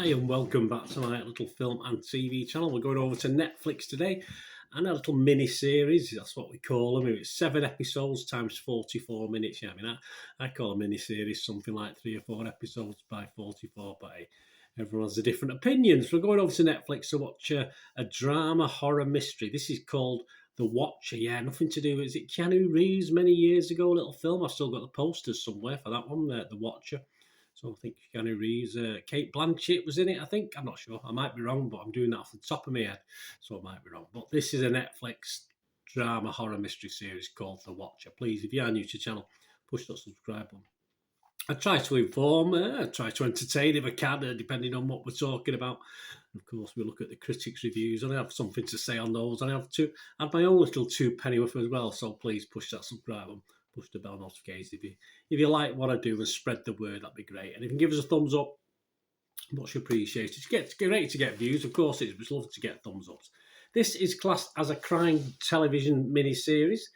Hi and welcome back to my little film and TV channel. We're going over to Netflix today and a little mini series, that's what we call them. It's 7 episodes times 44 minutes. Yeah, I call a mini series something like 3 or 4 episodes by 44, but hey, everyone has a different opinion. So we're going over to Netflix to watch a drama horror mystery. This is called The Watcher. Yeah, nothing to do with, is it Keanu Reeves many years ago, a little film? I've still got the posters somewhere for that one, The Watcher. So I think Keanu Reeves, Kate Blanchett was in it, I think. I'm not sure. I might be wrong, but I'm doing that off the top of my head, so I might be wrong. But this is a Netflix drama horror mystery series called The Watcher. Please, if you are new to the channel, push that subscribe button. I try to inform, I try to entertain if I can, depending on what we're talking about. And of course, we look at the critics' reviews, and I have something to say on those. And I have my own little two-penny worth as well, so please push that subscribe button. Push the bell notifications if you like what I do and spread the word, that'd be great. And if you can give us a thumbs up, much appreciated. It's great to get views, of course it's lovely to get thumbs ups. This is classed as a crime television mini-series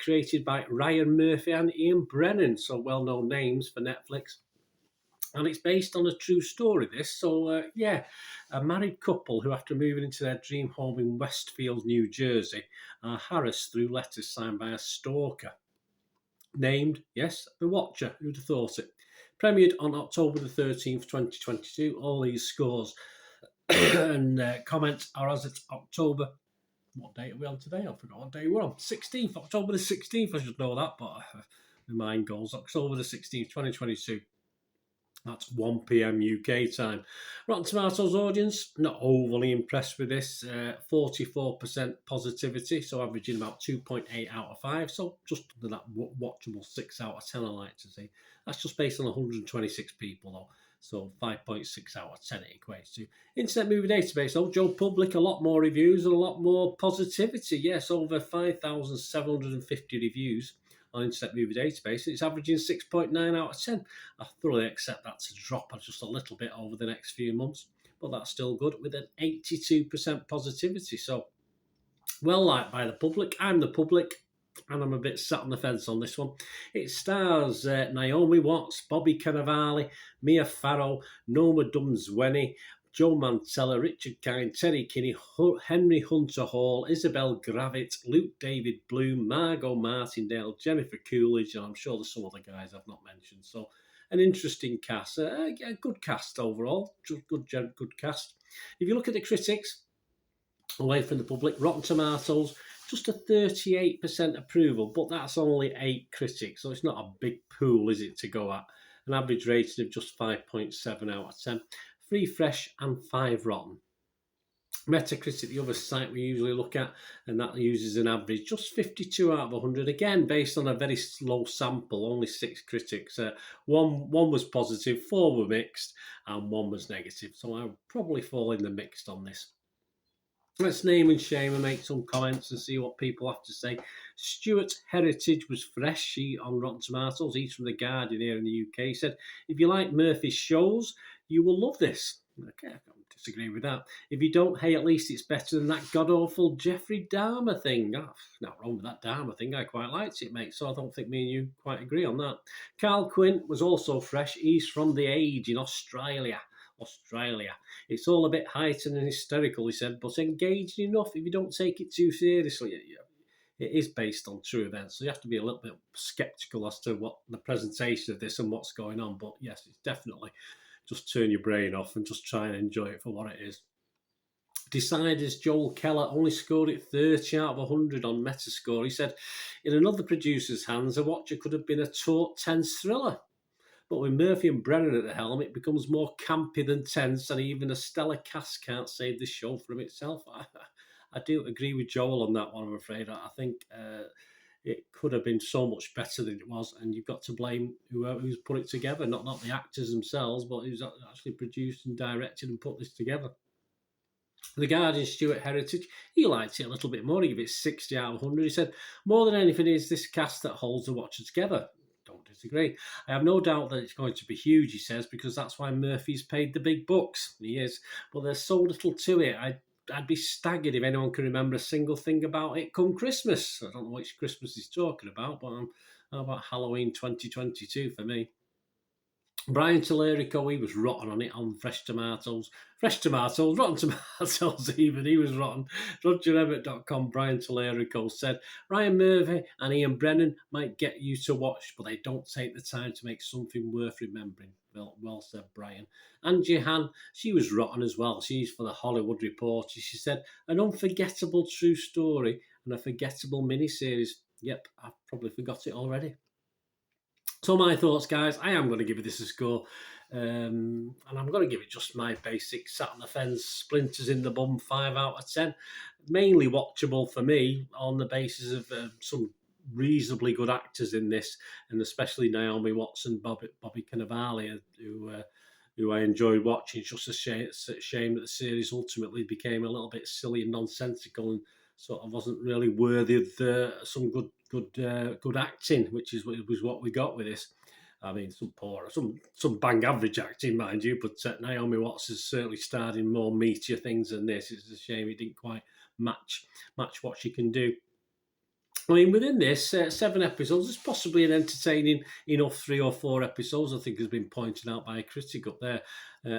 created by Ryan Murphy and Ian Brennan, so well-known names for Netflix. And it's based on a true story, this. So, a married couple who, after moving into their dream home in Westfield, New Jersey, are harassed through letters signed by a stalker named, yes, The Watcher. Who'd have thought it? Premiered on October the 13th, 2022. All these scores and comments are as it's October. What date are we on today? I forgot what day we're on. 16th, October the 16th. I should know that, but my mind goes. October the 16th, 2022. That's 1 p.m. UK time. Rotten Tomatoes audience, not overly impressed with this. 44% positivity, so averaging about 2.8 out of 5. So just under that watchable 6 out of 10, I like to say. That's just based on 126 people, though. So 5.6 out of 10 it equates to. Internet Movie Database, though, Joe Public, a lot more reviews and a lot more positivity. Yes, over 5,750 reviews on Internet Movie Database. It's averaging 6.9 out of 10. I thoroughly accept that to drop just a little bit over the next few months, but that's still good with an 82% positivity. So, well liked by the public. I'm the public, and I'm a bit sat on the fence on this one. It stars Naomi Watts, Bobby Cannavale, Mia Farrow, Noma Dumzweni, Joe Mantella, Richard Kind, Terry Kinney, Henry Hunter Hall, Isabel Gravitt, Luke David Bloom, Margot Martindale, Jennifer Coolidge, and I'm sure there's some other guys I've not mentioned. So an interesting cast, a good cast overall, good cast. If you look at the critics, away from the public, Rotten Tomatoes, just a 38% approval, but that's only 8 critics, so it's not a big pool, is it, to go at? An average rating of just 5.7 out of 10. 3 fresh and 5 rotten. Metacritic, the other site we usually look at, and that uses an average just 52 out of 100. Again, based on a very slow sample, only 6 critics. One was positive, 4 were mixed, and 1 was negative. So I would probably fall in the mixed on this. Let's name and shame and make some comments and see what people have to say. Stuart Heritage was fresh on Rotten Tomatoes. He's from The Guardian here in the UK. He said, if you like Murphy's shows, you will love this. Okay, I don't disagree with that. If you don't, hey, at least it's better than that god-awful Jeffrey Dahmer thing. Oh, not wrong with that Dahmer thing. I quite liked it, mate. So I don't think me and you quite agree on that. Carl Quinn was also fresh. He's from The Age in Australia. It's all a bit heightened and hysterical, he said, but engaging enough if you don't take it too seriously. It is based on true events, so you have to be a little bit sceptical as to what the presentation of this and what's going on. But yes, it's definitely just turn your brain off and just try and enjoy it for what it is. Deciders Joel Keller only scored it 30 out of 100 on Metascore. He said, in another producer's hands, a watcher could have been a taut, tense thriller. But with Murphy and Brennan at the helm, it becomes more campy than tense, and even a stellar cast can't save the show from itself. I do agree with Joel on that one, I'm afraid. I think it could have been so much better than it was, and you've got to blame who's put it together, not the actors themselves, but who's actually produced and directed and put this together. The Guardian, Stuart Heritage, he liked it a little bit more. He gave it 60 out of 100. He said, more than anything, it's this cast that holds the watcher together. Don't disagree. I have no doubt that it's going to be huge, he says, because that's why Murphy's paid the big bucks. He is. But there's so little to it. I'd be staggered if anyone can remember a single thing about it come Christmas. I don't know which Christmas he's talking about, but how about Halloween 2022 for me? Brian Tallerico, he was rotten on it on Fresh Tomatoes. Fresh Tomatoes, Rotten Tomatoes even, he was rotten. RogerEbbett.com, Brian Tallerico said, Ryan Murphy and Ian Brennan might get you to watch, but they don't take the time to make something worth remembering. Well said, Brian. Angie Han, she was rotten as well. She's for the Hollywood Reporter. She said, an unforgettable true story and a forgettable miniseries. Yep, I've probably forgot it already. So my thoughts, guys, I am going to give this a score. And I'm going to give it just my basic sat on the fence, splinters in the bum, 5 out of 10. Mainly watchable for me on the basis of some reasonably good actors in this, and especially Naomi Watts and Bobby Cannavale, who I enjoyed watching. It's just a shame that the series ultimately became a little bit silly and nonsensical and sort of wasn't really worthy of some good acting, which was what we got with this. I mean, some bang average acting, mind you, but Naomi Watts has certainly starred in more meatier things than this. It's a shame it didn't quite match what she can do. I mean, within this 7 episodes, it's possibly an entertaining enough 3 or 4 episodes, I think has been pointed out by a critic up there.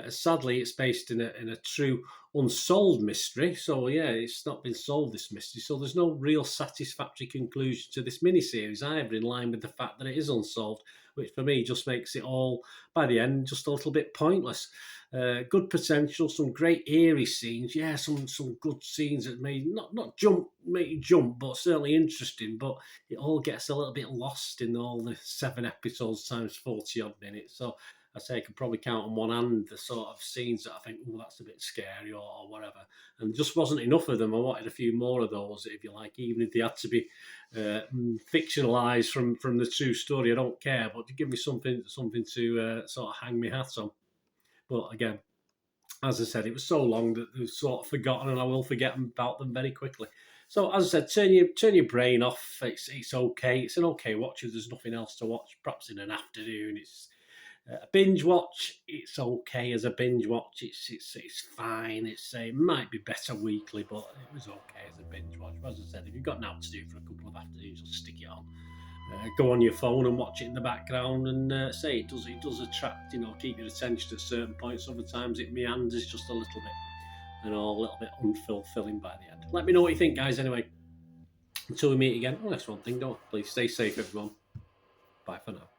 Sadly, it's based in a true unsolved mystery. So, yeah, it's not been solved, this mystery. So there's no real satisfactory conclusion to this miniseries either, in line with the fact that it is unsolved, which for me just makes it all, by the end, just a little bit pointless. Good potential, some great eerie scenes. Yeah, some good scenes that make you jump, but certainly interesting. But it all gets a little bit lost in all the 7 episodes times 40 odd minutes. So I say I could probably count on one hand the sort of scenes that I think, oh, that's a bit scary or whatever. And just wasn't enough of them. I wanted a few more of those, if you like, even if they had to be fictionalised from the true story. I don't care, but to give me something to sort of hang my hat on. But again, as I said, it was so long that they've sort of forgotten, and I will forget about them very quickly. So, as I said, turn your brain off. It's okay. It's an okay watch if there's nothing else to watch. Perhaps in an afternoon, it's a binge watch. It's okay as a binge watch. It's fine. It might be better weekly, but it was okay as a binge watch. As I said, if you've got nothing to do for a couple of afternoons, just stick it on. Go on your phone and watch it in the background, and say it does attract, keep your attention at certain points. Other times it meanders just a little bit, and all a little bit unfulfilling by the end. Let me know what you think, guys. Anyway, until we meet again. Oh, that's one thing. Don't please stay safe, everyone. Bye for now.